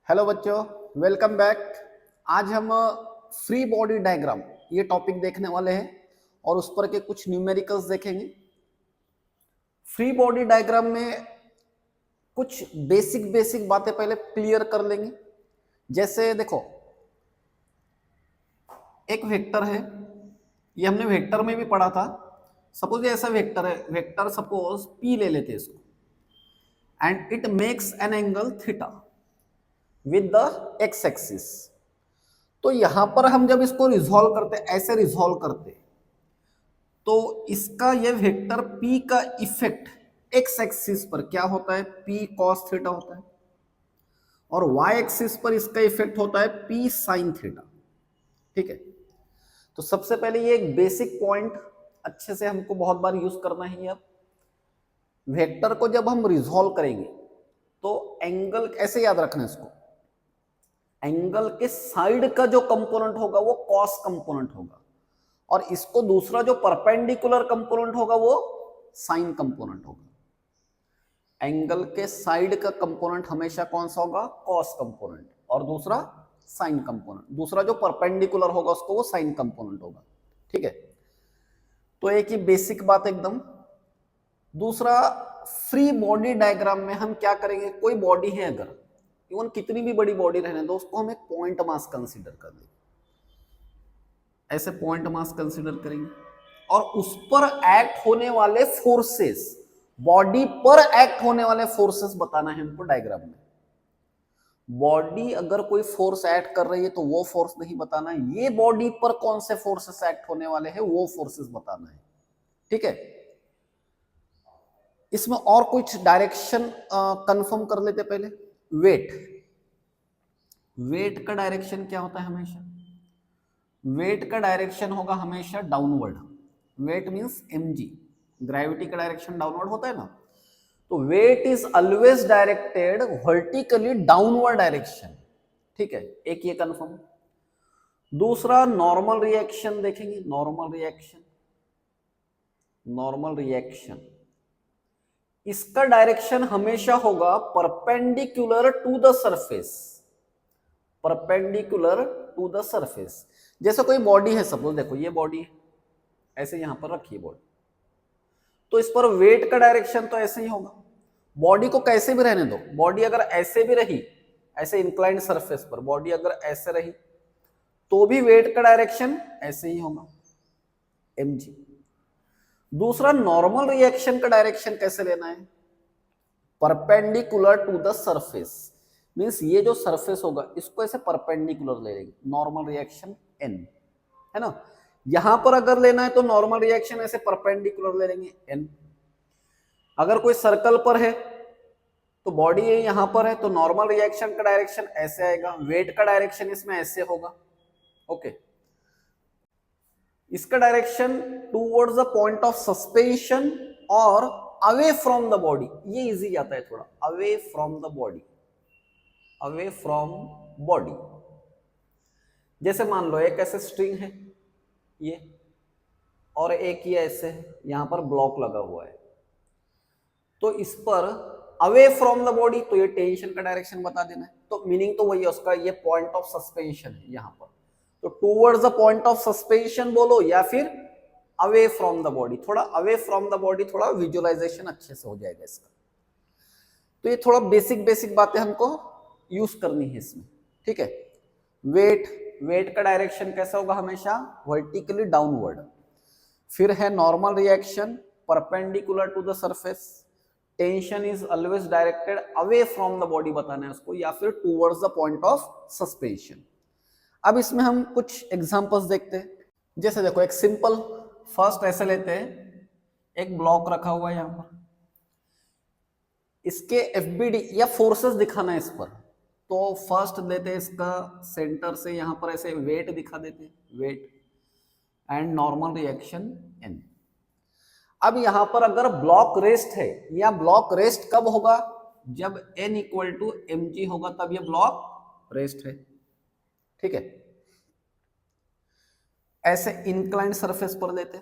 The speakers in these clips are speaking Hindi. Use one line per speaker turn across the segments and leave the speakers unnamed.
हेलो बच्चों, वेलकम बैक। आज हम फ्री बॉडी डायग्राम ये टॉपिक देखने वाले हैं और उस पर के कुछ न्यूमेरिकल्स देखेंगे। फ्री बॉडी डायग्राम में कुछ बेसिक बेसिक बातें पहले क्लियर कर लेंगे। जैसे देखो, एक वेक्टर है, ये हमने वेक्टर में भी पढ़ा था। सपोज ये ऐसा वेक्टर है, वेक्टर सपोज पी ले लेते हैं इसको, and it makes an angle theta with the x axis. तो यहां पर हम जब इसको रिजॉल्व करते, ऐसे रिजॉल्व करते, तो इसका ये वेक्टर p का इफेक्ट x एक्सिस पर क्या होता है, p cos थीटा होता है, और y एक्सिस पर इसका इफेक्ट होता है p sin थीटा। ठीक है, तो सबसे पहले ये एक बेसिक पॉइंट अच्छे से हमको बहुत बार यूज करना है। अब वेक्टर को जब हम रिजॉल्व करेंगे तो एंगल ऐसे याद रखना है इसको, एंगल के साइड का जो कंपोनेंट होगा वो कॉस कंपोनेंट होगा, और इसको दूसरा जो परपेंडिकुलर कंपोनेंट होगा वो साइन कंपोनेंट होगा। एंगल के साइड का कंपोनेंट हमेशा कौन सा होगा, कॉस कंपोनेंट, और दूसरा साइन कंपोनेंट। दूसरा जो परपेंडिकुलर होगा उसको वो साइन कंपोनेंट होगा। ठीक है, तो एक ही बेसिक बात एकदम। दूसरा, फ्री बॉडी डायग्राम में हम क्या करेंगे, कोई बॉडी है अगर, इवन कितनी भी बड़ी बॉडी रहने दो, उसको हम एक पॉइंट मास कंसीडर कर लेंगे। ऐसे पॉइंट मास कंसीडर करेंगे और उस पर एक्ट होने वाले फोर्सेस, बॉडी पर एक्ट होने वाले फोर्सेस बताना है हमको डायग्राम में। बॉडी अगर कोई फोर्स एक्ट कर रही है तो वो फोर्स नहीं बताना है, ये बॉडी पर कौन से फोर्सेस एक्ट होने वाले हैं वो फोर्सेस बताना है। ठीक है, इसमें और कुछ डायरेक्शन कंफर्म कर लेते पहले। वेट, वेट का डायरेक्शन क्या होता है हमेशा, वेट का डायरेक्शन होगा हमेशा downward. Weight means mg, gravity का डायरेक्शन डाउनवर्ड होता है ना, तो weight is always directed vertically downward direction. ठीक है, एक ये कंफर्म। दूसरा, नॉर्मल रिएक्शन देखेंगे। नॉर्मल रिएक्शन, नॉर्मल रिएक्शन इसका डायरेक्शन हमेशा होगा perpendicular to the surface, perpendicular to the surface. जैसे कोई बॉडी है, सपोज देखो ये बॉडी है, ऐसे यहां पर रखी है बॉडी, तो इस पर वेट का डायरेक्शन तो ऐसे ही होगा। बॉडी को कैसे भी रहने दो, बॉडी अगर ऐसे भी रही, ऐसे इंक्लाइंड सरफेस पर बॉडी अगर ऐसे रही तो भी वेट का डायरेक्शन ऐसे ही होगा, mg। दूसरा, नॉर्मल रिएक्शन का डायरेक्शन कैसे लेना है, perpendicular to the surface, means ये जो सरफेस होगा इसको ऐसे परपेंडिकुलर ले लेंगे, नॉर्मल रिएक्शन n है ना। यहां पर अगर लेना है तो नॉर्मल रिएक्शन ऐसे परपेंडिकुलर ले लेंगे n। अगर कोई सर्कल पर है तो बॉडी यहां पर है तो नॉर्मल रिएक्शन का डायरेक्शन ऐसे आएगा, वेट का डायरेक्शन इसमें ऐसे होगा। ओके, इसका direction towards the point of suspension और अवे फ्रॉम द बॉडी, ये इजी जाता है थोड़ा, away from the body, away from body. जैसे मान लो एक ऐसे स्ट्रिंग है ये, और एक ये ऐसे है, यहां पर ब्लॉक लगा हुआ है, तो इस पर अवे फ्रॉम द बॉडी, तो ये टेंशन का डायरेक्शन बता देना है। तो मीनिंग तो वही है उसका, ये पॉइंट ऑफ सस्पेंशन है यहां पर, तो towards the point of suspension बोलो या फिर अवे फ्रॉम द बॉडी। थोड़ा अवे फ्रॉम द बॉडी, थोड़ा विजुअलाइजेशन अच्छे से हो जाएगा इसका। तो ये थोड़ा बेसिक बेसिक बातें हमको यूज करनी है इसमें। ठीक है, वेट, वेट का डायरेक्शन कैसा होगा, हमेशा वर्टिकली डाउनवर्ड। फिर है normal reaction, perpendicular to the surface. Tension is always directed away from the body बताना है उसको, या फिर towards the point of suspension. अब इसमें हम कुछ एग्जांपल्स देखते हैं। जैसे देखो, एक सिंपल फर्स्ट ऐसे लेते हैं, एक ब्लॉक रखा हुआ है यहां पर, इसके एफबीडी या फोर्सेस दिखाना है इस पर, तो फर्स्ट लेते हैं इसका सेंटर से यहां पर ऐसे वेट दिखा देते हैं, weight and normal reaction n। अब यहां पर अगर ब्लॉक रेस्ट है, या ब्लॉक रेस्ट कब होगा, जब n इक्वल टू mg होगा तब ये ब्लॉक रेस्ट है। ठीक है, ऐसे इंक्लाइंड सरफेस पर लेते,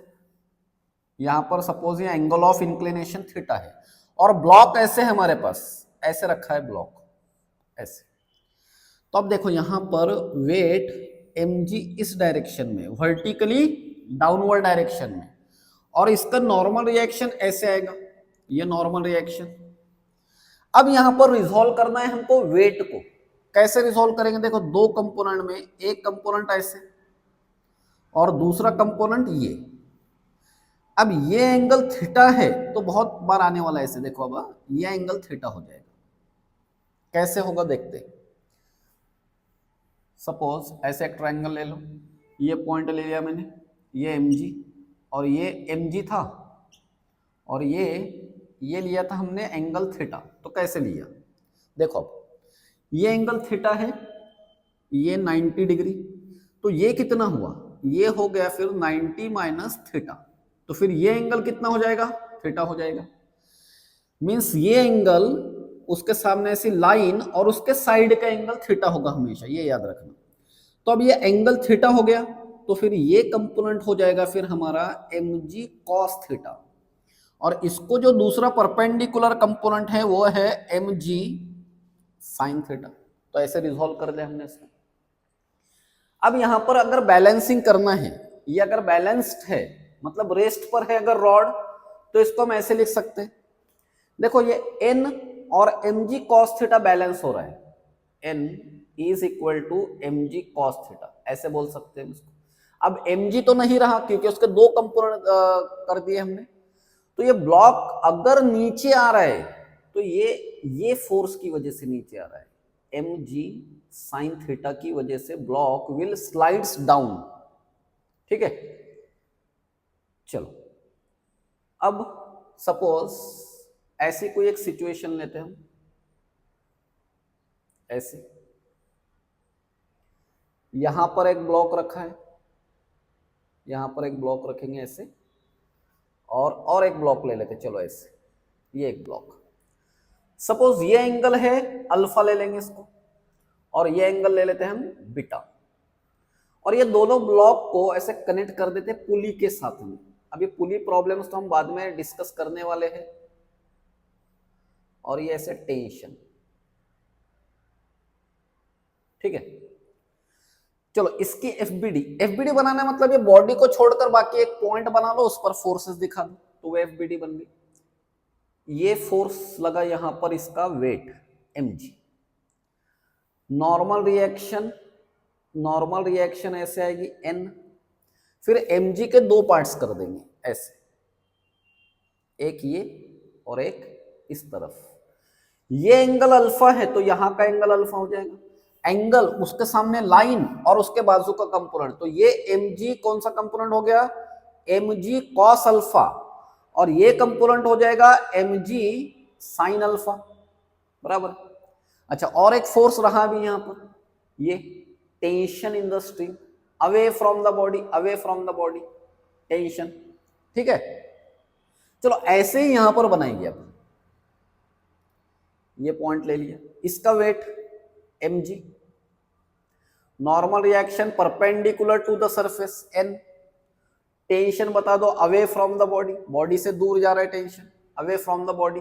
यहां पर सपोज ये एंगल ऑफ इंक्लिनेशन थीटा है, और ब्लॉक ऐसे है हमारे पास, ऐसे रखा है ब्लॉक ऐसे, तो अब देखो यहां पर वेट mg इस डायरेक्शन में, वर्टिकली डाउनवर्ड डायरेक्शन में, और इसका नॉर्मल रिएक्शन ऐसे आएगा, ये नॉर्मल रिएक्शन। अब यहां पर रिजॉल्व करना है हमको वेट को। कैसे रिजॉल्व करेंगे? देखो दो कंपोनेंट में, एक कंपोनेंट ऐसे और दूसरा कंपोनेंट ये। अब ये एंगल थीटा है तो बहुत बार आने वाला है ऐसे, देखो अब ये एंगल थीटा हो जाएगा। कैसे होगा देखते हैं। सपोज ऐसे एक ट्रायंगल ले लो, ये पॉइंट ले लिया मैंने, ये mg और ये mg था, और ये लिया था हमने एंगल थीटा। तो कैसे लिया देखो, अब ये एंगल थीटा है, ये 90 डिग्री, तो ये कितना हुआ, ये हो गया फिर 90 माइनस थीटा, तो फिर ये एंगल कितना हो जाएगा, थीटा हो जाएगा। मीन्स ये एंगल उसके सामने ऐसी लाइन और उसके साइड का एंगल थीटा होगा हमेशा, ये याद रखना। तो अब ये एंगल थीटा हो गया, तो फिर ये कंपोनेंट हो जाएगा फिर हमारा mg cos थीटा, और इसको जो दूसरा परपेंडिकुलर कंपोनेंट है वो है mg sin थीटा। तो ऐसे रिजॉल्व कर लिया हमने इसको। अब यहां पर अगर बैलेंसिंग करना है, ये अगर बैलेंस्ड है मतलब रेस्ट पर है अगर रॉड, तो इसको हम ऐसे लिख सकते हैं। देखो ये n और mg cos थीटा बैलेंस हो रहा है, n is equal to mg cos theta, ऐसे बोल सकते हैं इसको। अब mg तो नहीं रहा क्योंकि उसके दो कंपोनेंट कर दिए हमने। तो ये ब्लॉक अगर नीचे आ रहा है तो ये फोर्स की वजह से नीचे आ रहा है, mg sin थीटा की वजह से ब्लॉक विल स्लाइड्स डाउन। ठीक है, चलो अब सपोज ऐसी कोई एक सिचुएशन लेते हैं हम, ऐसे यहां पर एक ब्लॉक रखा है, यहां पर एक ब्लॉक रखेंगे ऐसे, और एक ब्लॉक ले लेते, चलो ऐसे, ये एक ब्लॉक। सपोज ये एंगल है अल्फा, ले लेंगे इसको, और ये एंगल ले लेते हैं हम बीटा, और ये दोनों ब्लॉक को ऐसे कनेक्ट कर देते पुली के साथ में। अब ये पुली प्रॉब्लम्स तो हम बाद में डिस्कस करने वाले हैं। और ये ऐसे टेंशन, ठीक है। चलो इसकी एफबीडी बनाना मतलब ये बॉडी को छोड़कर बाकी एक पॉइंट बना लो, उस पर फोर्सेस दिखा दो, तो वो एफबीडी बन गई। ये फोर्स लगा यहां पर, इसका वेट mg। नॉर्मल रिएक्शन ऐसे आएगी n, फिर mg के दो पार्ट्स कर देंगे ऐसे, एक ये और एक इस तरफ। ये एंगल अल्फा है तो यहां का एंगल अल्फा हो जाएगा, एंगल उसके सामने लाइन और उसके बाजू का कंपोनेंट, तो ये mg कौन सा कंपोनेंट हो गया, mg cos अल्फा, और ये कंपोनेंट हो जाएगा mg sin अल्फा, बराबर। अच्छा, और एक फोर्स रहा भी यहां पर, ये tension in the string, away from the body, tension. ठीक है, चलो ऐसे ही यहां पर बनाएंगे। अब ये पॉइंट ले लिया, इसका weight mg, normal reaction perpendicular to the surface n, tension बता दो अवे फ्रॉम द बॉडी से दूर जा रहा है tension, away from the body.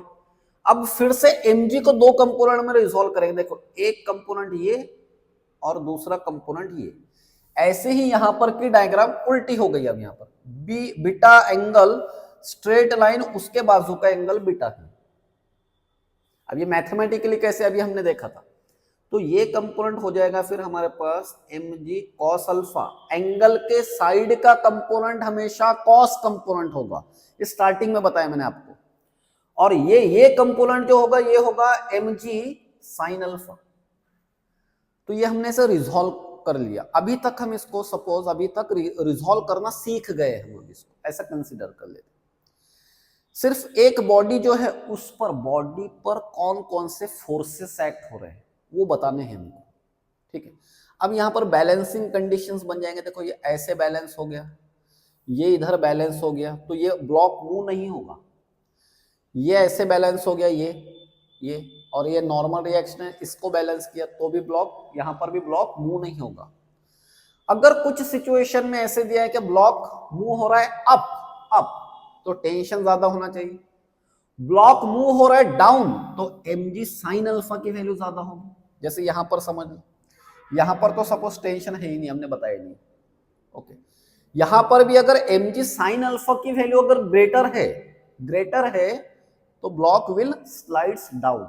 अब फिर से mg को दो कंपोनेंट में रिजॉल्व करेंगे। देखो एक कंपोनेंट ये और दूसरा कंपोनेंट ये, ऐसे ही यहां पर की डायग्राम उल्टी हो गई। अब यहां पर बीटा एंगल स्ट्रेट लाइन, उसके बाजू का एंगल बीटा है। अब ये मैथमेटिकली कैसे अभी हमने देखा था, तो ये कंपोनेंट हो जाएगा फिर हमारे पास mg cos अल्फा, एंगल के साइड का कंपोनेंट हमेशा cos कंपोनेंट होगा, ये स्टार्टिंग में बताया मैंने आपको। और ये कंपोनेंट जो होगा ये होगा mg sin अल्फा। तो ये हमने इसे रिजॉल्व कर लिया। अभी तक हम इसको सपोज अभी तक रिजॉल्व करना सीख गए, हम इसको ऐसा कंसीडर कर लेते। सिर्फ एक बॉडी जो है उस पर, बॉडी पर कौन कौन से फोर्सेस एक्ट हो रहे हैं वो बताने हैं हमको। ठीक है, अब यहां पर बैलेंसिंग कंडीशंस बन जाएंगे। देखो ये ऐसे बैलेंस हो गया, ये इधर बैलेंस हो गया, तो ये ब्लॉक मूव नहीं होगा। ये ऐसे बैलेंस हो गया, ये और ये नॉर्मल रिएक्शन है, इसको बैलेंस किया तो भी ब्लॉक, यहां पर भी ब्लॉक मूव नहीं होगा। अगर कुछ सिचुएशन में ऐसे दिया है कि ब्लॉक मूव हो रहा है अप, तो टेंशन ज्यादा होना चाहिए। ब्लॉक मूव हो रहा है डाउन, तो mg sin अल्फा की वैल्यू ज्यादा होगी। जैसे यहां पर समझ लो यहां पर तो सपोज टेंशन है ही नहीं, हमने बताया नहीं। ओके, यहां पर भी अगर mg साइन अल्फा की वैल्यू अगर ग्रेटर है तो ब्लॉक विल स्लाइड्स डाउन।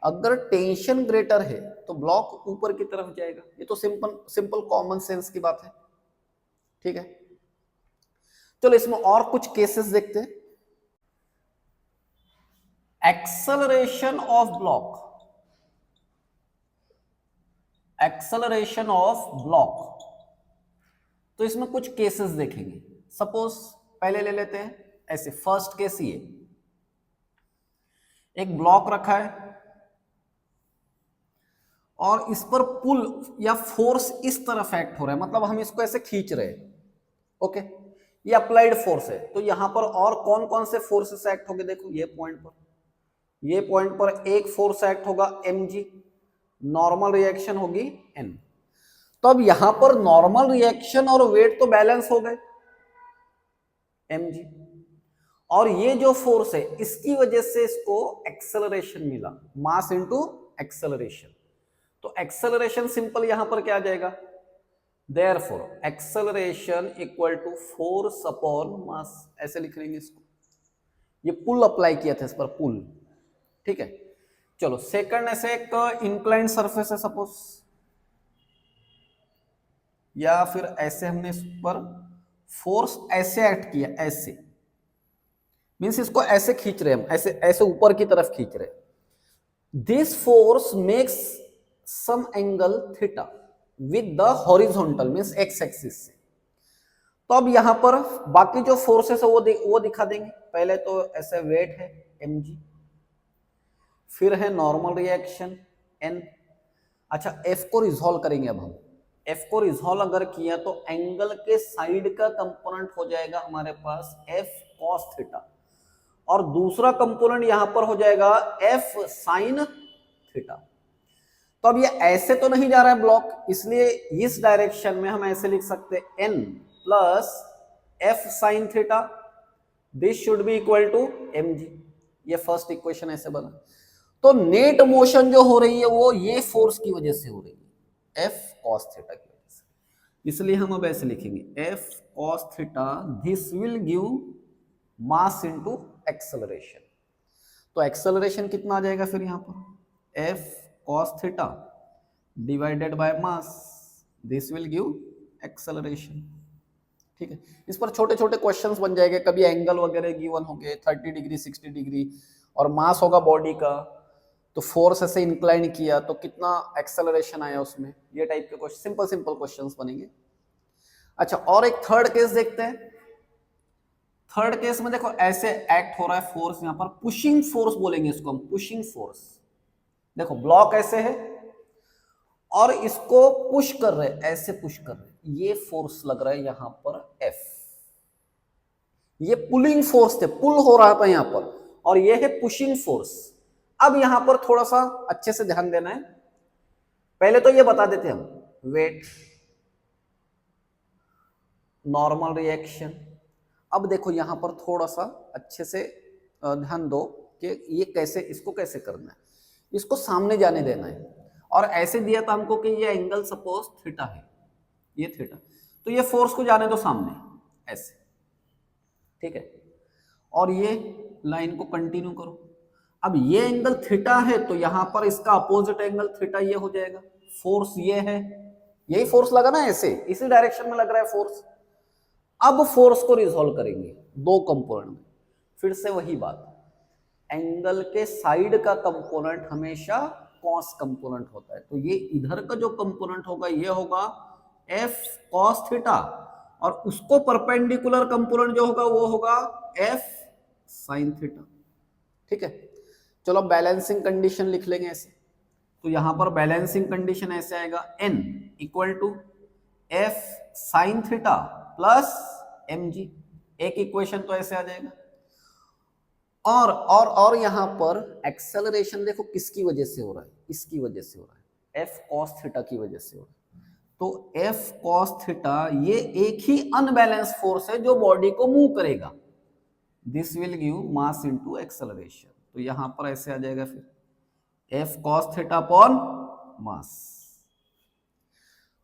अगर टेंशन ग्रेटर है तो ब्लॉक ऊपर की तरफ जाएगा। ये तो सिंपल कॉमन सेंस की बात है। ठीक है, चलो इसमें और कुछ केसेस देखते हैं। एक्सेलरेशन ऑफ ब्लॉक, तो इसमें कुछ केसेस देखेंगे। सपोज पहले ले लेते हैं ऐसे, फर्स्ट केस ये, एक ब्लॉक रखा है और इस पर पुल या फोर्स इस तरफ एक्ट हो रहा है, मतलब हम इसको ऐसे खींच रहे हैं। ओके, ये अप्लाइड फोर्स है। तो यहां पर और कौन कौन से फोर्सेस एक्ट होंगे, देखो ये पॉइंट पर एक फोर्स एक्ट होगा mg, नॉर्मल रिएक्शन होगी n। तो अब यहां पर नॉर्मल रिएक्शन और वेट तो बैलेंस हो गए mg, और ये जो फोर्स है इसकी वजह से इसको एक्सेलरेशन मिला, मास इनटू एक्सेलरेशन। तो एक्सेलरेशन सिंपल यहां पर क्या आ जाएगा, therefore acceleration equal to force upon mass, ऐसे लिख लेंगे इसको। ये पुल अप्लाई किया था इस पर, पुल। ठीक है, चलो सेकंड ऐसे एक इंक्लाइंड सरफेस है सपोज, या फिर ऐसे हमने इस पर फोर्स ऐसे एक्ट किया, ऐसे मींस इसको ऐसे खींच रहे हम, ऐसे ऊपर की तरफ खींच रहे। This force makes some angle theta with the horizontal means X axis से। तो अब यहां पर बाकी जो फोर्सेस है वो दिखा देंगे। पहले तो ऐसे वेट है mg, फिर है नॉर्मल रिएक्शन n। अच्छा, f को रिजॉल्व करेंगे। अब हम f को रिजॉल्व अगर किया तो एंगल के साइड का कंपोनेंट हो जाएगा हमारे पास f cos थीटा, और दूसरा कंपोनेंट यहां पर हो जाएगा f sin थीटा। तो अब ये ऐसे तो नहीं जा रहा है ब्लॉक, इसलिए इस डायरेक्शन में हम ऐसे लिख सकते हैं n plus f sin theta, this should be equal to mg। ये फर्स्ट इक्वेशन ऐसे बना। तो नेट मोशन जो हो रही है वो ये फोर्स की वजह से हो रही है, f cos थीटा की वजह से। इसलिए हम अब ऐसे लिखेंगे f cos theta, this will give mass into acceleration. तो एक्सेलरेशन कितना आ जाएगा फिर यहां पर, f cos theta divided by mass, this will give acceleration. ठीक है, इस पर छोटे छोटे क्वेश्चंस बन जाएंगे, कभी एंगल वगैरह गिवन होंगे 30 डिग्री 60 डिग्री, और मास होगा बॉडी का, तो फोर्स ऐसे इंक्लाइन किया तो कितना एक्सेलरेशन आया उसमें, ये टाइप के क्वेश्चन, सिंपल क्वेश्चंस बनेंगे। अच्छा, और एक थर्ड केस देखते हैं। थर्ड केस में देखो ऐसे एक्ट हो रहा है फोर्स, यहां पर पुशिंग फोर्स बोलेंगे इसको हम, पुशिंग फोर्स। देखो ब्लॉक ऐसे है और इसको पुश कर रहे, ऐसे पुश कर रहे, ये फोर्स लग रहा है यहां पर F। ये पुलिंग फोर्स थे, पुल हो रहा था यहां पर, और ये है पुशिंग फोर्स। अब यहां पर थोड़ा सा अच्छे से ध्यान देना है। पहले तो ये बता देते हम, वेट, नॉर्मल रिएक्शन। अब देखो यहां पर थोड़ा सा अच्छे से ध्यान दो कि ये कैसे, इसको कैसे करना है। इसको सामने जाने देना है, और ऐसे दिया था हमको कि ये एंगल सपोज थीटा है, ये थीटा, तो ये फोर्स को जाने दो सामने ऐसे। ठीक है, और ये लाइन को कंटिन्यू करो। अब ये एंगल थीटा है तो यहां पर इसका अपोजिट एंगल थीटा ये हो जाएगा। फोर्स ये है, यही फोर्स लगा ना, ऐसे इसी डायरेक्शन में लग रहा है फोर्स। अब फोर्स को रिजॉल्व करेंगे दो कंपोनेंट में, फिर से वही बात, एंगल के साइड का कंपोनेंट हमेशा कॉस कंपोनेंट होता है। तो ये इधर का जो कंपोनेंट होगा ये होगा f cos थीटा, और उसको परपेंडिकुलर कंपोनेंट जो होगा वो होगा f sin थीटा। ठीक है, चलो बैलेंसिंग कंडीशन लिख लेंगे ऐसे। तो यहां पर बैलेंसिंग कंडीशन ऐसे आएगा, n equal to f sin theta plus mg। एक इक्वेशन तो ऐसे आ जाएगा। और यहां पर एक्सेलरेशन देखो किसकी वजह से हो रहा है, इसकी वजह से हो रहा है, f cos थीटा की वजह से हो रहा है। तो f cos थीटा ये एक ही अनबैलेंस फोर्स है जो बॉडी को मूव करेगा, this will give mass into acceleration. तो यहां पर ऐसे आ जाएगा फिर f cos theta upon mass.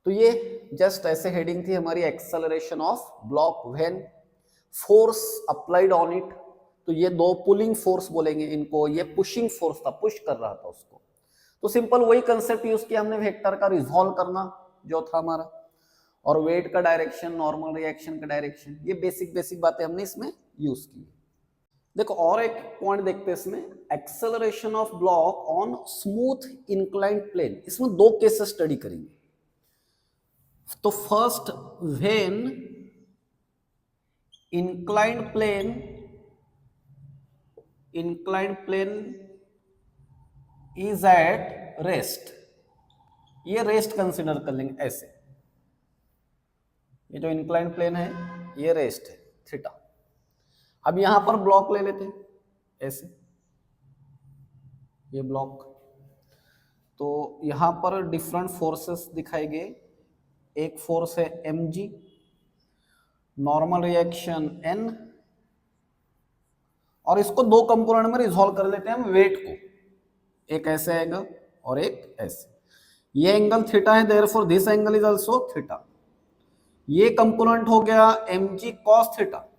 तो ये जस्ट ऐसे हेडिंग थी हमारी, acceleration of block when force applied on it. तो ये दो पुलिंग फोर्स बोलेंगे इनको, ये पुशिंग फोर्स था, पुश कर रहा था उसको। तो सिंपल वही कंसेप्ट यूज किया हमने, वेक्टर का रिजॉल्व करना जो था हमारा, और वेट का डायरेक्शन, नॉर्मल रिएक्शन का डायरेक्शन, ये बेसिक बेसिक बातें हमने इसमें यूज की। देखो और एक पॉइंट देखते हैं इसमें, acceleration of block on smooth inclined plane. इसमें दो केसेस स्टडी करेंगे। तो first, when inclined plane is at rest, ये रेस्ट कंसिडर कर लेंगे ऐसे, ये जो इंक्लाइंड प्लेन है ये रेस्ट है थीटा। अब यहां पर ब्लॉक ले लेते हैं ऐसे, ये ब्लॉक, तो यहां पर डिफरेंट फोर्सेस दिखाए गए। एक फोर्स है mg, नॉर्मल रिएक्शन n, और इसको दो कंपोनेंट में रिजॉल्व कर लेते हैं हम वेट को, एक ऐसे आएगा और एक ऐसे। ये एंगल थीटा है, therefore this angle is also theta. ये कंपोनेंट हो गया mg cos थीटा,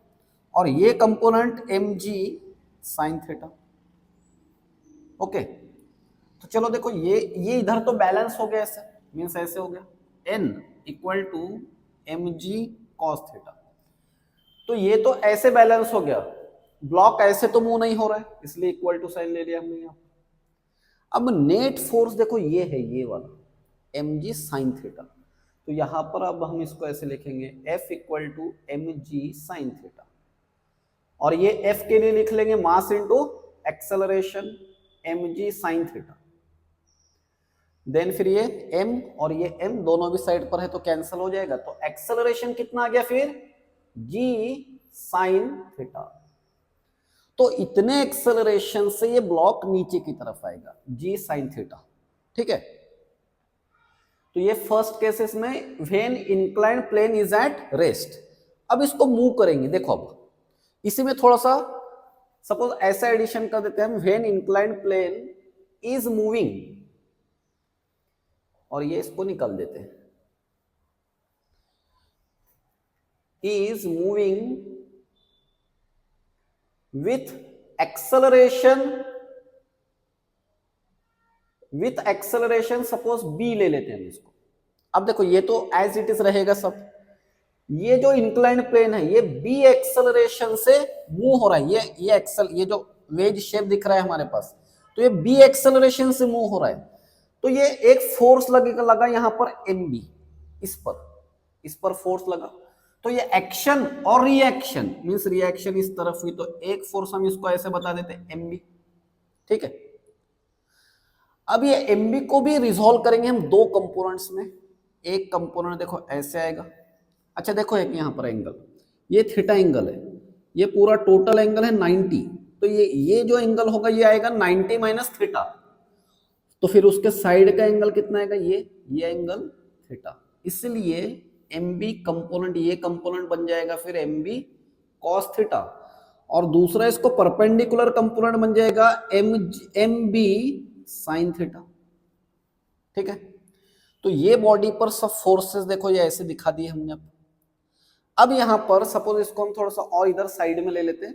और ये component mg sin theta. Okay, तो चलो देखो ये इधर तो बैलेंस हो गया, ऐसे मींस ऐसे हो गया n equal to mg cos theta. तो ये तो ऐसे बैलेंस हो गया, ब्लॉक ऐसे तो मूव नहीं हो रहा है, इसलिए इक्वल टू साइन ले लिया हमने यहाँ। अब नेट फोर्स देखो ये है, ये वाला mg sin थीटा। तो यहां पर अब हम इसको ऐसे लिखेंगे F equal to mg sin theta, और ये F के लिए लिख लेंगे mass into acceleration mg sin theta. Then फिर ये m और ये m दोनों भी साइड पर है तो कैंसिल हो जाएगा, तो एक्सेलरेशन कितना आ गया फिर g sin थीटा। तो इतने एक्सेलरेशन से ये ब्लॉक नीचे की तरफ आएगा, g sin थीटा। ठीक है, तो ये फर्स्ट केसेस में when inclined plane is at rest. अब इसको मूव करेंगे, देखो अब इसी में थोड़ा सा सपोज ऐसा एडिशन कर देते हैं हम, when inclined plane is moving, और ये इसको निकाल देते हैं, is moving with acceleration suppose b ले लेते हैं इसको। अब देखो ये तो एज इट इज रहेगा सब, ये जो इंक्लाइंड प्लेन है ये b एक्सेलरेशन से मूव हो रहा है, ये जो वेज शेप दिख रहा है हमारे पास, तो ये b एक्सेलरेशन से मूव हो रहा है। तो ये एक फोर्स लगा यहां पर mb, इस पर फोर्स लगा, तो ये एक्शन और रिएक्शन मींस रिएक्शन इस तरफ हुई, तो एक फोर्स हम इसको ऐसे बता देते हैं mb। ठीक है, अब ये mb को भी रिजॉल्व करेंगे हम दो कंपोनेंट्स में। एक कंपोनेंट देखो ऐसे आएगा, अच्छा देखो एक यहां पर एंगल, ये थीटा एंगल है, ये पूरा टोटल एंगल है 90, तो ये जो एंगल होगा ये आएगा 90 माइनस थीटा, तो फिर उसके साइड का एंगल कितना आएगा, ये एंगल थीटा। इसलिए mb कंपोनेंट, ये कंपोनेंट बन जाएगा फिर mb cos थीटा, और दूसरा इसको परपेंडिकुलर कंपोनेंट बन जाएगा mb sin थीटा। ठीक है, तो ये बॉडी पर सब फोर्सेस देखो ये ऐसे दिखा दिए हमने। अब यहां पर सपोज इसको हम थोड़ा सा और इधर साइड में ले लेते हैं,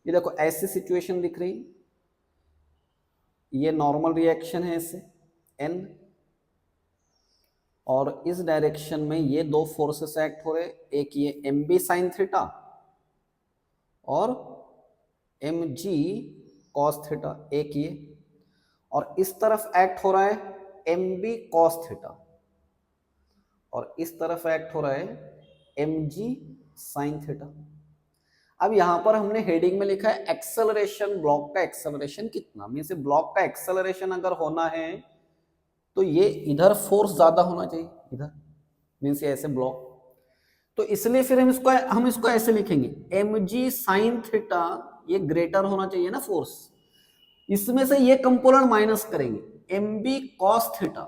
ये देखो ऐसी सिचुएशन दिख रही, ये नॉर्मल रिएक्शन है ऐसे n, और इस डायरेक्शन में ये दो फोर्सेस एक्ट हो रहे, एक ये mb sin थीटा और mg cos थीटा, एक ये, और इस तरफ एक्ट हो रहा है mb cos थीटा, और इस तरफ एक्ट हो रहा है mg sin थीटा। अब यहां पर हमने हेडिंग में लिखा है एक्सेलरेशन, ब्लॉक का एक्सेलरेशन कितना, मींस ब्लॉक का एक्सेलरेशन अगर होना है तो ये इधर फोर्स ज्यादा होना चाहिए, इधर मींस ये ऐसे ब्लॉक, तो इसलिए फिर हम इसको ऐसे लिखेंगे mg sin थीटा, ये ग्रेटर होना चाहिए ना फोर्स, इसमें से ये कंपोनेंट माइनस करेंगे mb cos theta,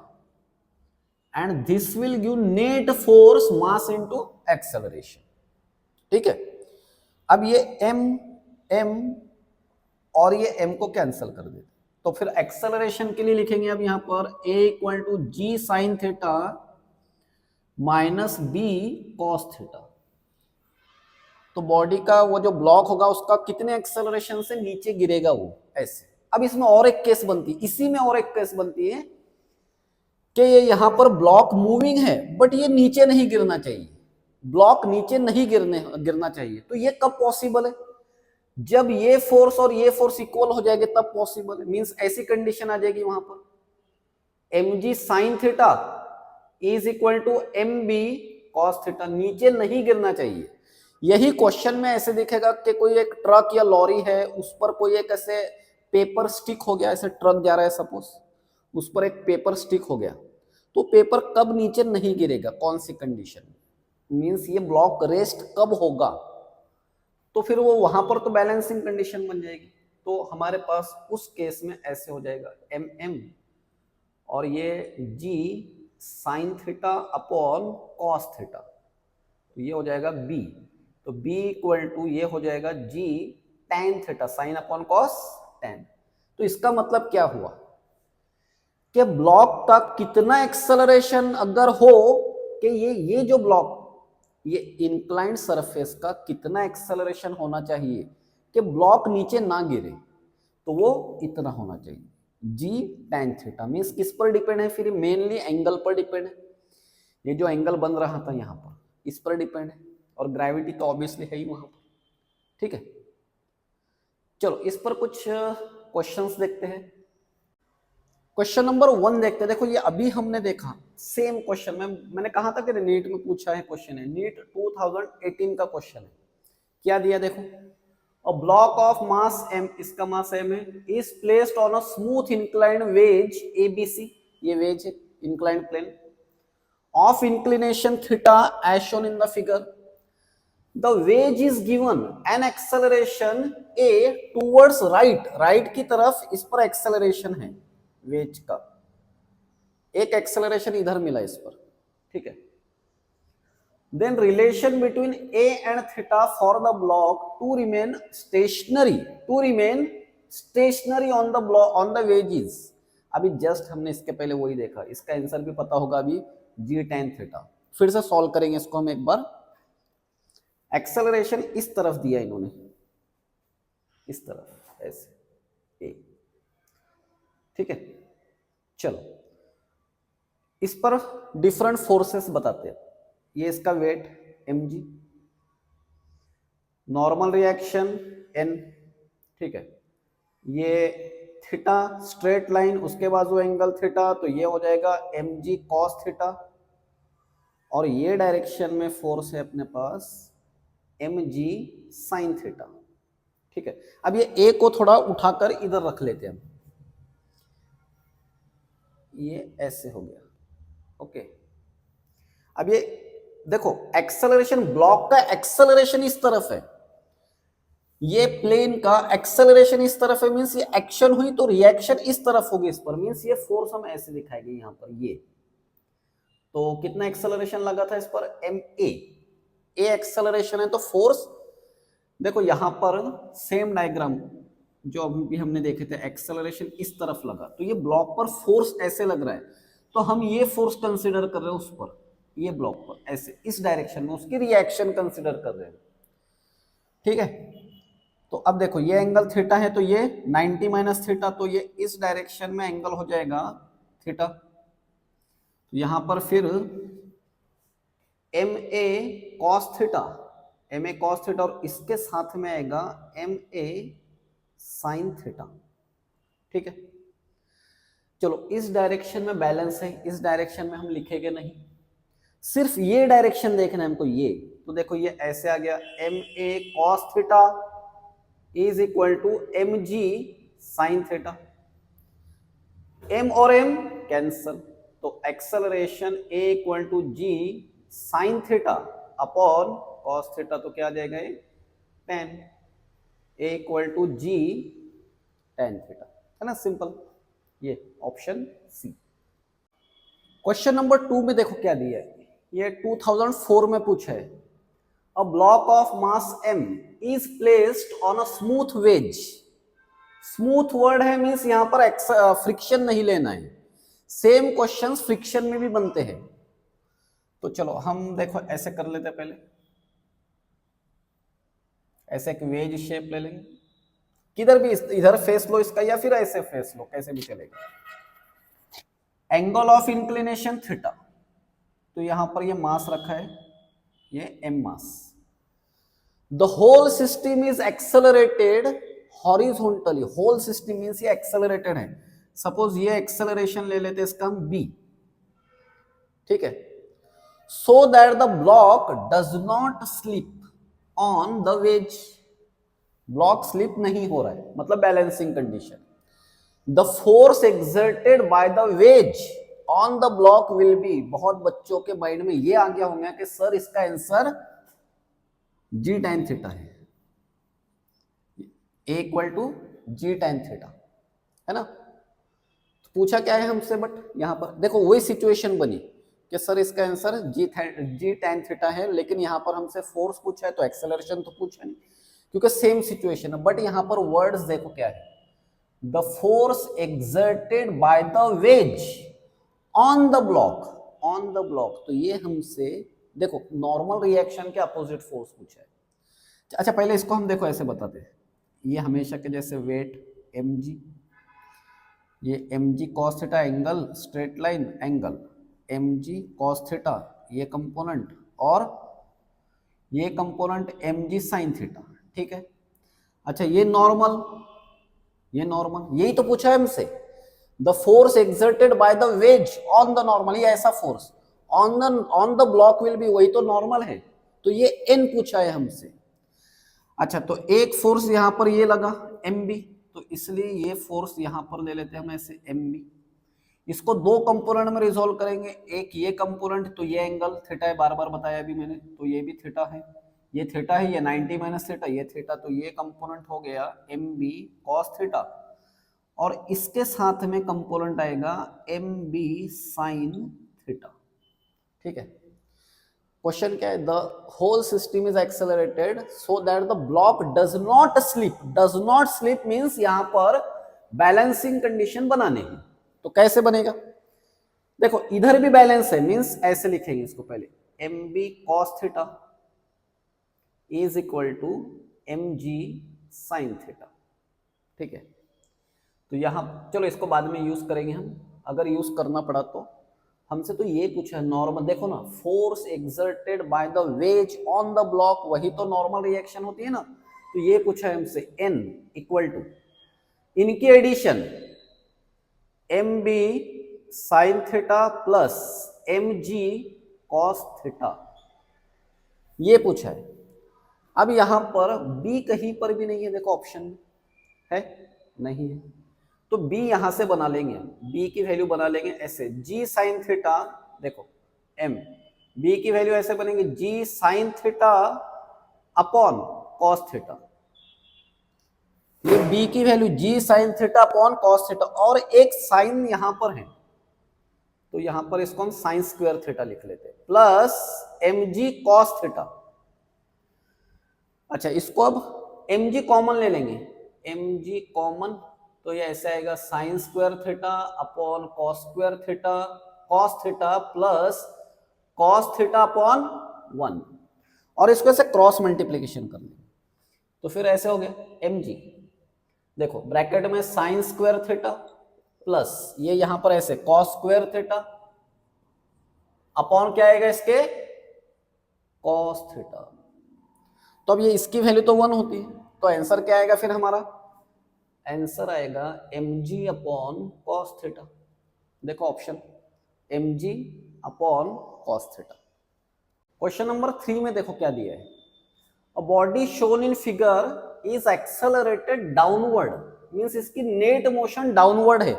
and this will give net force mass into acceleration. ठीक है, अब ये m और ये m को कैंसिल कर देते, तो फिर एक्सेलरेशन के लिए लिखेंगे अब यहां पर a equal to g sin theta minus B cos theta. तो बॉडी का वो जो ब्लॉक होगा उसका कितने एक्सेलरेशन से नीचे गिरेगा वो, ऐसे। अब इसमें और एक केस बनती है, इसी में और एक केस बनती है कि ये यहां पर ब्लॉक मूविंग है बट ये नीचे नहीं गिरना चाहिए, ब्लॉक नीचे नहीं गिरना चाहिए। तो ये कब पॉसिबल है? जब ये फोर्स और ये फोर्स इक्वल हो जाएंगे तब पॉसिबल है। मींस ऐसी कंडीशन आ जाएगी वहां पर mg sine theta is equal to mb cos theta, नीचे नहीं गिरना चाहिए। यही क्वेश्चन में ऐसे दिखेगा कि कोई एक ट्रक या लॉरी है, उस पर कोई एक ऐसे पेपर स्टिक हो गया, ऐसे ट्रक जा रहा है सपोज, उस पर एक पेपर स्टिक हो गया, तो पेपर कब नीचे नहीं गिरेगा, कौन सी कंडीशन, मींस ये ब्लॉक रेस्ट कब होगा, तो फिर वो वहां पर तो बैलेंसिंग कंडीशन बन जाएगी। तो हमारे पास उस केस में ऐसे हो जाएगा एम एम और ये g sine theta upon cos theta, तो ये हो जाएगा बी। तो बी इक्वल टू ये हो जाएगा g tan theta sine upon cos tan. तो इसका मतलब क्या हुआ कि ब्लॉक का कितना एक्सेलरेशन अगर हो कि ये जो ब्लॉक, ये इंक्लाइंड सरफेस का कितना एक्सेलरेशन होना चाहिए कि ब्लॉक नीचे ना गिरे, तो वो इतना होना चाहिए जी टेन थीटा। मीन्स किस पर डिपेंड है फिर? मेनली एंगल पर डिपेंड है। ये जो एंगल बन रहा था यहाँ पर इस पर डिपेंड है, और ग्रेविटी तो ऑब्वियसली है ही वहां पर। ठीक है, चलो इस पर कुछ क्वेश्चंस देखते हैं। क्वेश्चन नंबर 1 देखते हैं। देखो ये अभी हमने देखा सेम क्वेश्चन में, मैंने कहा था कि नीट में पूछा है क्वेश्चन, है नीट 2018 का क्वेश्चन है। क्या दिया देखो, a block of mass m, इसका मास m है, is placed on a smooth inclined wedge ABC, ये वेज है inclined plane, of inclination theta as shown in the figure. The wedge is given an acceleration a towards right, right की तरफ इस पर एक्सेलरेशन है वेज का, एक एक्सेलरेशन इधर मिला इस पर, ठीक है। Then relation between a and theta for the block to remain stationary on the block on the wedges। अभी जस्ट हमने इसके पहले वही देखा, इसका आंसर भी पता होगा अभी, जी टेन थीटा। फिर से सॉल्व करेंगे इसको हम एक बार। एक्सेलरेशन इस तरफ दिया इन्होंने, इस तरफ ऐसे ए, ठीक है। चलो इस पर डिफरेंट फोर्सेस बताते हैं। ये इसका weight mg, normal reaction n, ठीक है। ये थीटा स्ट्रेट लाइन, उसके बाजू एंगल थीटा, तो ये हो जाएगा mg cos थीटा, और ये डायरेक्शन में फोर्स है अपने पास mg sin थीटा, ठीक है। अब ये a को थोड़ा उठाकर इधर रख लेते हैं हम, ये ऐसे हो गया, ओके। अब ये देखो एक्सेलरेशन, ब्लॉक का एक्सेलरेशन इस तरफ है, ये प्लेन का एक्सेलरेशन इस तरफ है, मींस ये एक्शन हुई तो रिएक्शन इस तरफ होगी इस पर, मींस ये फोर्स हम ऐसे दिखाएंगे यहां पर, ये तो कितना एक्सेलरेशन लगा था इस पर ma, ए एक्सेलरेशन है तो फोर्स देखो यहां पर सेम डायग्राम जो अभी भी हमने देखे थे, एक्सेलरेशन इस तरफ लगा, तो ये ब्लॉक पर फोर्स ऐसे लग रहा है, तो हम ये फोर्स कंसीडर कर रहे हैं उस पर, ये ब्लॉक पर ऐसे इस डायरेक्शन में उसकी रिएक्शन कंसीडर कर रहे हैं, ठीक है। तो अब देखो ये एंगल थीटा है, तो ये 90 माइनस थीटा, तो ये इस डायरेक्शन में एंगल हो जाएगा थीटा, तो यहां पर फिर M A cos theta, M A cos theta, और इसके साथ में आएगा एम ए साइन थीटा, ठीक है। चलो इस डायरेक्शन में बैलेंस है, इस डायरेक्शन में हम लिखेंगे नहीं, सिर्फ ये डायरेक्शन देखना है हमको, ये तो देखो ये ऐसे आ गया M A cos theta is equal to M G sine theta, M और एम कैंसल, तो acceleration A equal to G sine theta upon cos theta, तो क्या आ जाएगा ये tan, A equal to G tan theta, है ना, सिंपल, ये ऑप्शन सी। क्वेश्चन नंबर 2 में देखो क्या दिया है, ये 2004 में पूछा है, a block of mass m is placed on a smooth wedge, smooth word है मींस यहां पर फ्रिक्शन नहीं लेना है, सेम क्वेश्चंस फ्रिक्शन में भी बनते हैं, तो चलो हम देखो ऐसे कर लेते हैं पहले, ऐसे एक वेज शेप ले लेंगे, किधर भी इधर फेस लो इसका या फिर ऐसे फेस लो, कैसे भी चलेगा। एंगल ऑफ इंक्लिनेशन थीटा, तो यहां पर ये मास रखा है, ये M mass. The whole system is accelerated horizontally, whole system means ये एक्सेलरेटेड है। सपोज ये एक्सेलरेशन ले लेते इसका हम बी, ठीक है। So that the block does not slip on the wedge, block slip नहीं हो रहा है मतलब balancing condition. The force exerted by the wedge on the block will be, बहुत बच्चों के माइंड में ये आ गया होगा कि सर इसका आंसर जी tan थीटा है, a equal to g tan theta, है ना। तो पूछा क्या है हमसे, बट यहां पर देखो वही सिचुएशन बनी कि सर इसका आंसर जी tan थीटा है, लेकिन यहां पर हमसे फोर्स पूछा है तो एक्सेलरेशन तो पूछा नहीं, क्योंकि सेम सिचुएशन है। बट यहां पर वर्ड्स देखो क्या है, the force exerted by the wedge on the block, on the block, तो ये हमसे देखो नॉर्मल रिएक्शन के अपोजिट फोर्स पूछा है। अच्छा पहले इसको हम देखो ऐसे बताते हैं, ये हमेशा के जैसे वेट mg, ये mg cos theta angle straight line angle mg cos theta ये कंपोनेंट, और ये कंपोनेंट mg sin थीटा, ठीक है। अच्छा ये नॉर्मल, ये नॉर्मल, यही तो पूछा है हमसे, the force exerted by the wedge on the normal, ये ऐसा force on the block will B, वही तो नॉर्मल है, तो ये n पूछा है हमसे। अच्छा तो एक फोर्स यहां पर ये लगा mb, तो इसलिए ये फोर्स यहां पर ले लेते हैं हम ऐसे mb। इसको दो कंपोनेंट में रिजोल्व करेंगे, एक ये कंपोनेंट, तो ये एंगल थीटा है, बार बार बताया अभी मैंने, तो ये भी थीटा है, ये थीटा है, ये 90 माइनस थीटा, ये थीटा, तो ये कंपोनेंट हो गया mb cos थीटा, और इसके साथ में कंपोनेंट आएगा mb sin थीटा, ठीक है। क्वेश्चन क्या है, the whole system is accelerated so that the block does not slip, does not slip means यहां पर बैलेंसिंग कंडीशन बनाने हैं, तो कैसे बनेगा, देखो इधर भी बैलेंस है, मींस ऐसे लिखेंगे इसको पहले, mb cos थीटा is equal to mg sin theta, ठीक है। तो यहां चलो इसको बाद में यूज करेंगे हम, अगर यूज करना पड़ा तो। हमसे तो ये पूछा है नॉर्मल, देखो ना, force exerted by the wedge on the block, वही तो नॉर्मल रिएक्शन होती है ना, तो ये पूछा है हमसे n इक्वल टू, इनकी addition mb sin theta plus mg cos theta, ये पूछा है। अब यहां पर b कहीं पर भी नहीं है, देखो ऑप्शन है नहीं है, तो b यहां से बना लेंगे, b की वैल्यू बना लेंगे ऐसे, g sin थीटा, देखो m, b की वैल्यू ऐसे बनेंगे g sin theta upon cos theta, ये b की value g sin theta upon cos theta, और एक साइन यहां पर है, तो यहां पर इसको हम साइन स्क्वायर थीटा लिख लेते हैं, प्लस mg cos थीटा। अच्छा इसको अब mg कॉमन ले लेंगे, mg कॉमन, तो ये ऐसे आएगा sine square theta upon cos square theta, cos theta plus cos theta upon 1, और इसको ऐसे क्रॉस मल्टीप्लीकेशन कर लेंगे, तो फिर ऐसे हो गया mg, देखो ब्रैकेट में साइन स्क्वायर थीटा प्लस ये यहां पर ऐसे कॉस स्क्वायर थीटा अपॉन क्या आएगा इसके कॉस थीटा, तो अब ये इसकी वैल्यू तो 1 होती है, तो आंसर क्या आएगा फिर हमारा, आंसर आएगा mg अपॉन cos थीटा, देखो option mg upon cos theta. Question number 3 में देखो क्या दिया है, a body shown in figure is accelerated downward, means इसकी नेट मोशन डाउनवर्ड है,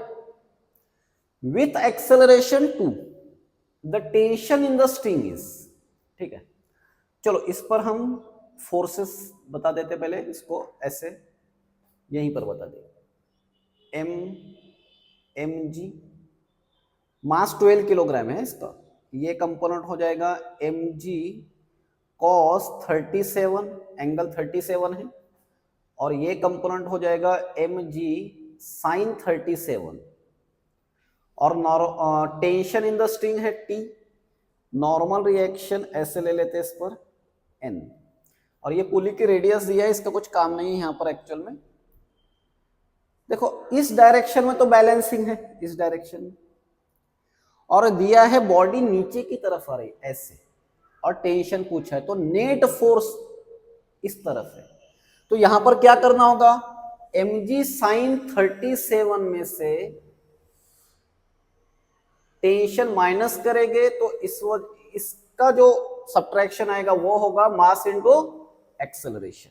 with acceleration to the tension in the string is, ठीक है। चलो इस पर हम फोर्सेस बता देते, पहले इसको ऐसे यहीं पर बता दे, mg मास 12 किलोग्राम है इसका, ये कंपोनेंट हो जाएगा mg cos 37 एंगल 37 है, और ये कंपोनेंट हो जाएगा mg sin 37, और टेंशन इन द स्ट्रिंग है T, नॉर्मल रिएक्शन ऐसे ले लेते हैं इस पर n, और ये पुली की रेडियस दिया है, इसका कुछ काम नहीं है यहाँ पर एक्चुअल में। देखो इस डायरेक्शन में तो बैलेंसिंग है, इस डायरेक्शन में, और दिया है बॉडी नीचे की तरफ आ रही ऐसे, और टेंशन पूछा है, तो नेट फोर्स इस तरफ है। तो यहां पर क्या करना होगा, mg sin 37 में से टेंशन माइनस करेंगे तो इसका जो सब्ट्रैक्शन आएगा वो होगा मास इनटू एक्सेलरेशन,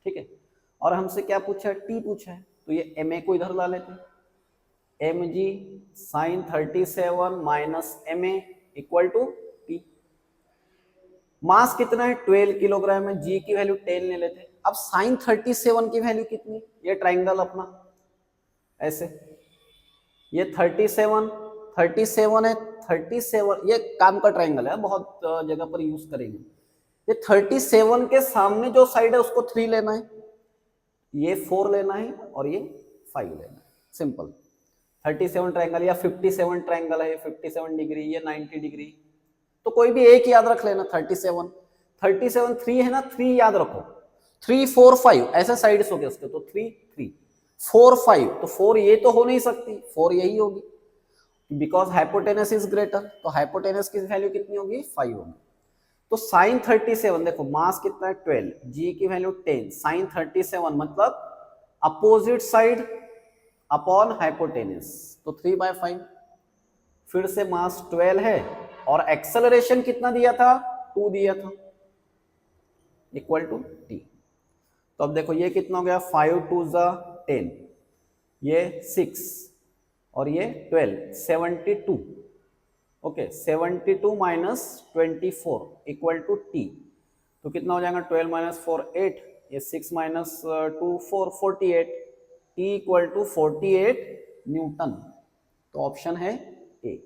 ठीक है। और हमसे क्या पूछा है, टी पूछा है, तो ये ma को इधर ला लेते हैं, mg sin 37 minus ma equal to T. Mass कितना है 12 किलोग्राम है, g की वैल्यू 10 ले लेते हैं। अब sin 37 की वैल्यू कितनी, ये ट्राइंगल अपना ऐसे, ये 37 है, 37 ये काम का ट्राइंगल है, बहुत जगह पर यूज करेंगे। ये 37 के सामने जो साइड है उसको 3 लेना है, ये 4 लेना है और ये 5 लेना है, सिंपल। 37 ट्राइंगल या 57 ट्राइंगल है, 57 डिग्री, ये 90 डिग्री, तो कोई भी एक याद रख लेना। 37 3 है ना, 3 याद रखो, 3 4 5 ऐसे साइड्स हो गए उसके, तो 3 3 4 5, तो 4 ये तो हो नहीं सकती, 4 यही होगी, बिकॉज हाइपोटेनस इज ग्रेटर, तो हाइपोटेनस की वैल्यू कितनी होगी 5 होगी। तो साइन 37 देखो मास कितना है 12, जी की वैल्यू 10, साइन 37 मतलब अपोजिट साइड अपॉन हाइपोटेनस, तो 3/5। फिर से मास 12 है और एक्सेलरेशन कितना दिया था 2 दिया था, इक्वल टू टी। तो अब देखो ये कितना हो गया, 5 2 10, ये 6 और ये 12, 72। Okay 72 minus 24 equal to T, तो कितना हो जाएगा 12 माइनस 4 8, ये 6 minus 2 4 48, T equal to 48 newton. तो ऑप्शन है ए।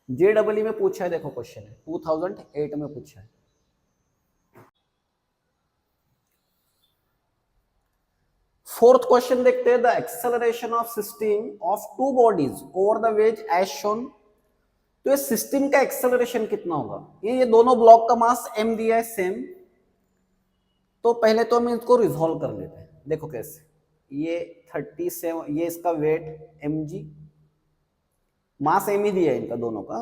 जेडब्ल्यू में पूछा है, देखो क्वेश्चन है 2008 में पूछा है। फोर्थ क्वेश्चन देखते हैं, the acceleration of system of two bodies over the wedge as shown. तो ये सिस्टम का एक्सेलरेशन कितना होगा, ये दोनों ब्लॉक का मास m दिया है सेम, तो पहले तो हम इसको रिजॉल्व कर लेते हैं। देखो कैसे, ये 37, ये इसका वेट mg, मास m ही दिया है इनका दोनों का,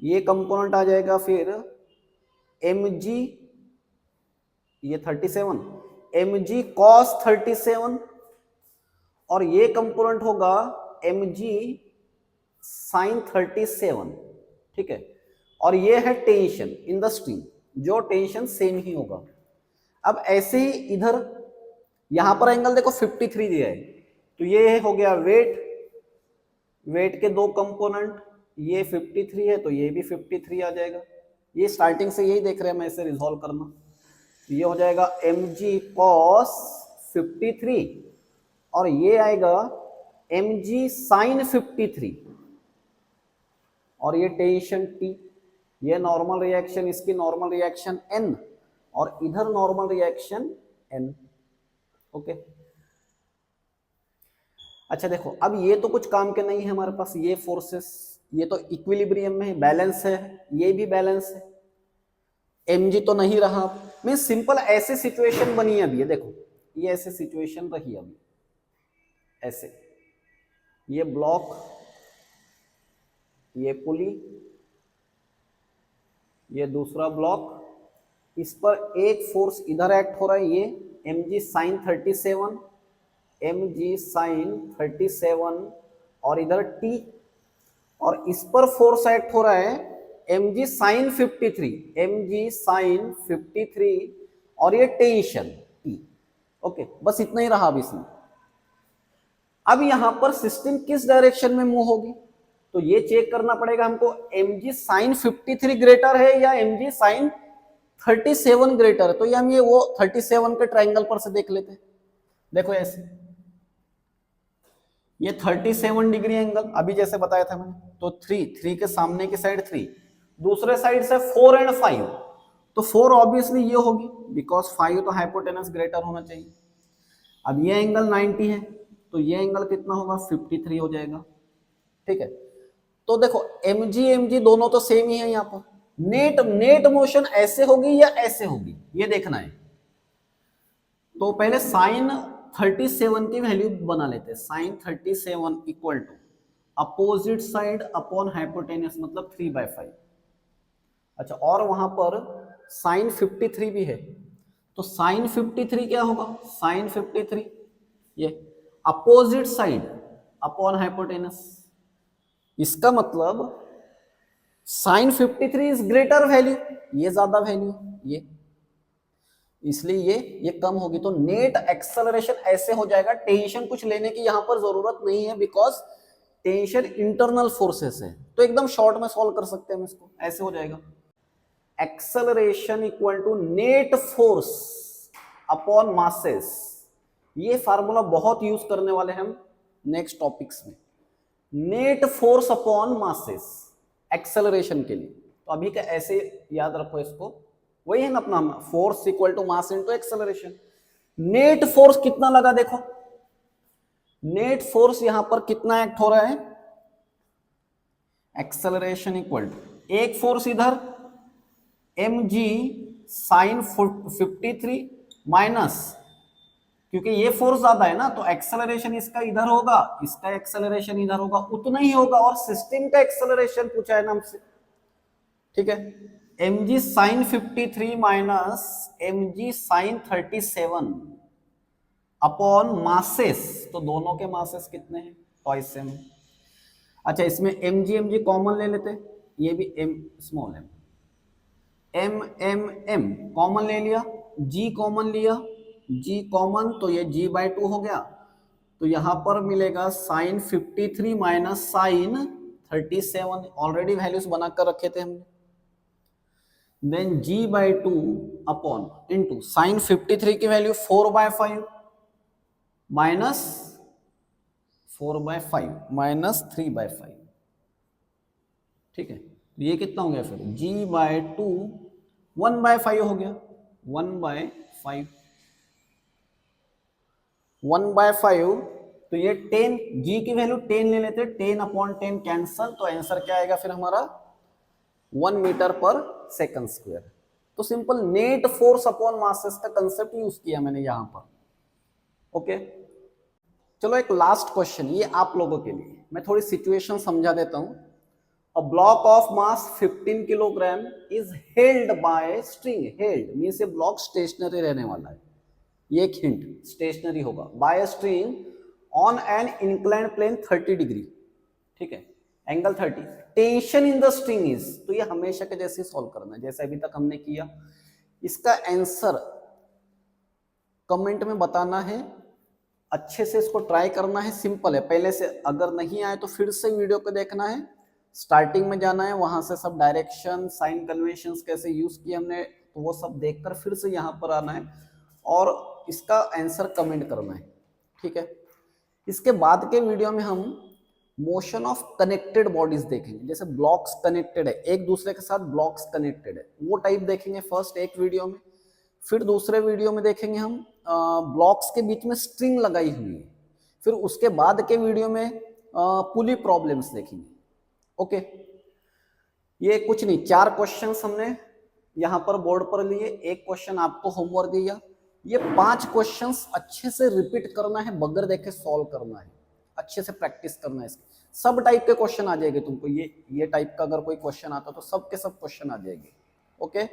ये कंपोनेंट आ जाएगा फिर mg, ये 37 mg cos 37, और ये कंपोनेंट होगा mg sin 37, ठीक है। और ये है टेंशन इन द स्ट्रीम, जो टेंशन सेम ही होगा। अब ऐसे ही इधर यहां पर एंगल देखो 53 दिया है, तो ये हो गया वेट, वेट के दो कंपोनेंट, ये 53 है तो ये भी 53 आ जाएगा। ये स्टार्टिंग से यही देख रहे हैं, मैं इसे रिजॉल्व करना, तो ये हो जाएगा mg cos 53 और ये आएगा mg sin 53, और ये टेंशन T, ये नॉर्मल रिएक्शन, इसकी नॉर्मल रिएक्शन N, और इधर नॉर्मल रिएक्शन N। ओके अच्छा देखो, अब ये तो कुछ काम के नहीं है हमारे पास, ये फोर्सेस, ये तो इक्विलिब्रियम में है, बैलेंस है, ये भी बैलेंस है, mg तो नहीं रहा। मैं सिंपल ऐसे सिचुएशन बनी है अभी, ये देखो ये ऐसे सिचुएशन रही अभी, ऐसे ये ब्लॉक, ये पुली, ये दूसरा ब्लॉक, इस पर एक फोर्स इधर एक्ट हो रहा है, ये mg sin 37, mg sin 37, और इधर t, और इस पर फोर्स एक्ट हो रहा है mg sin 53, mg sin 53, और ये टेंशन t। ओके बस इतना ही रहा अब इसमें। अब यहां पर सिस्टम किस डायरेक्शन में मूव होगी, तो ये चेक करना पड़ेगा हमको, mg sin 53 ग्रेटर है या mg sin 37 ग्रेटर है। तो ये हम ये वो 37 के ट्राइंगल पर से देख लेते हैं। देखो ऐसे, ये 37 डिग्री एंगल अभी जैसे बताया था मैंने, तो 3 के सामने की साइड 3, दूसरे साइड से 4 एंड 5, तो 4 ऑब्वियसली ये होगी, बिकॉज 5 तो हाइपोटेनस ग्रेटर होना चाहिए। अब ये एंगल 90 है, तो ये एंगल कितना होगा 53 हो जाएगा, ठीक है। तो देखो mg दोनों तो सेम ही है यहाँ पर, नेट मोशन ऐसे होगी या ऐसे होगी ये देखना है। तो पहले साइन 37 की वैल्यू बना लेते हैं। Sine 37 equal to opposite side upon hypotenuse मतलब 3/5। अच्छा, और वहां पर साइन 53 भी है, तो साइन 53 क्या होगा, साइन 53 ये अपोजिट साइड अपॉन हाइपोटेनस, इसका मतलब साइन 53 इज ग्रेटर वैल्यू, ये ज्यादा वैल्यू ये, इसलिए ये कम होगी। तो नेट एक्सेलरेशन ऐसे हो जाएगा, टेंशन कुछ लेने की यहां पर जरूरत नहीं है बिकॉज टेंशन इंटरनल फोर्सेस है। तो एकदम शॉर्ट में सॉल्व कर सकते हैं हम इसको, ऐसे हो जाएगा acceleration equal to net force upon masses. ये फार्मूला बहुत यूज करने वाले हैं हम नेक्स्ट टॉपिक्स में, net force upon masses acceleration के लिए। तो अभी का ऐसे याद रखो इसको, वही है ना अपना force equal to mass into acceleration. Net force कितना लगा देखो, नेट फोर्स यहां पर कितना एक्ट हो रहा है, एक्सेलरेशन इक्वल टू एक फोर्स इधर mg साइन 53 माइनस, क्योंकि ये फोर्स ज्यादा है ना तो एक्सेलरेशन इसका इधर होगा, इसका एक्सेलरेशन इधर होगा, उतना ही होगा। और सिस्टम का एक्सेलरेशन पूछा है ना हमसे, ठीक है। mg sine 53 minus mg sine 37 upon masses, तो दोनों के मासेस कितने हैं, ट्वाइस सेम। अच्छा, इसमें mg कॉमन ले लेते, ये भी m small m, m common ले लिया, g कॉमन लिया, g कॉमन तो ये g/2 हो गया। तो यहां पर मिलेगा sine 53 minus sine 37, already values बनाकर रखे थे हमने। Then g/2 upon into sine 53 की वैल्यू 4/5 माइनस 4/5 माइनस 3/5, ठीक है। तो ये कितना हो गया फिर g/2 1/5 हो गया, 1/5 1/5। तो ये 10, g की वैल्यू 10 ले लेते, 10/10 कैंसल, तो आंसर क्या आएगा फिर हमारा 1 मीटर पर सेकंड स्क्वायर। तो simple net force upon masses का कंसेप्ट यूज किया मैंने यहां पर, ओके। चलो एक लास्ट क्वेश्चन, ये आप लोगों के लिए मैं थोड़ी सिचुएशन समझा देता हूं। A block of mass 15 kilogram is held by string, held means ये ब्लॉक स्टेशनरी रहने वाला है, ये एक हिंट, स्टेशनरी होगा, by a string on an inclined plane 30 degree, ठीक है, angle 30, tension in the string is, तो ये हमेशा के जैसे सॉल्व करना है जैसे अभी तक हमने किया। इसका आंसर कमेंट में बताना है, अच्छे से इसको ट्राई करना है, सिंपल है, पहले से अगर नहीं आए तो फिर से वीडियो को देखना है, स्टार्टिंग में जाना है, वहां से सब डायरेक्शन साइन कन्वेंशंस कैसे यूज किए हमने तो वो सब देखकर फिर से यहाँ पर आना है और इसका आंसर कमेंट करना है, ठीक है। इसके बाद के वीडियो में हम मोशन ऑफ कनेक्टेड बॉडीज देखेंगे, जैसे ब्लॉक्स कनेक्टेड है एक दूसरे के साथ, ब्लॉक्स कनेक्टेड है वो टाइप देखेंगे फर्स्ट एक वीडियो में। फिर दूसरे वीडियो में देखेंगे हम ब्लॉक्स के बीच में स्ट्रिंग लगाई हुई है। फिर उसके बाद के वीडियो में पुली प्रॉब्लम्स देखेंगे, ओके। ये कुछ नहीं, 4 क्वेश्चंस हमने यहाँ पर बोर्ड पर लिए, एक क्वेश्चन आपको होमवर्क दिया, ये 5 क्वेश्चंस अच्छे से रिपीट करना है, बगैर देखे सॉल्व करना है, अच्छे से प्रैक्टिस करना है। इसके सब टाइप के क्वेश्चन आ जाएंगे तुमको, ये टाइप का अगर कोई क्वेश्चन आता तो सब के सब क्वेश्चन आ जाएंगे, ओके।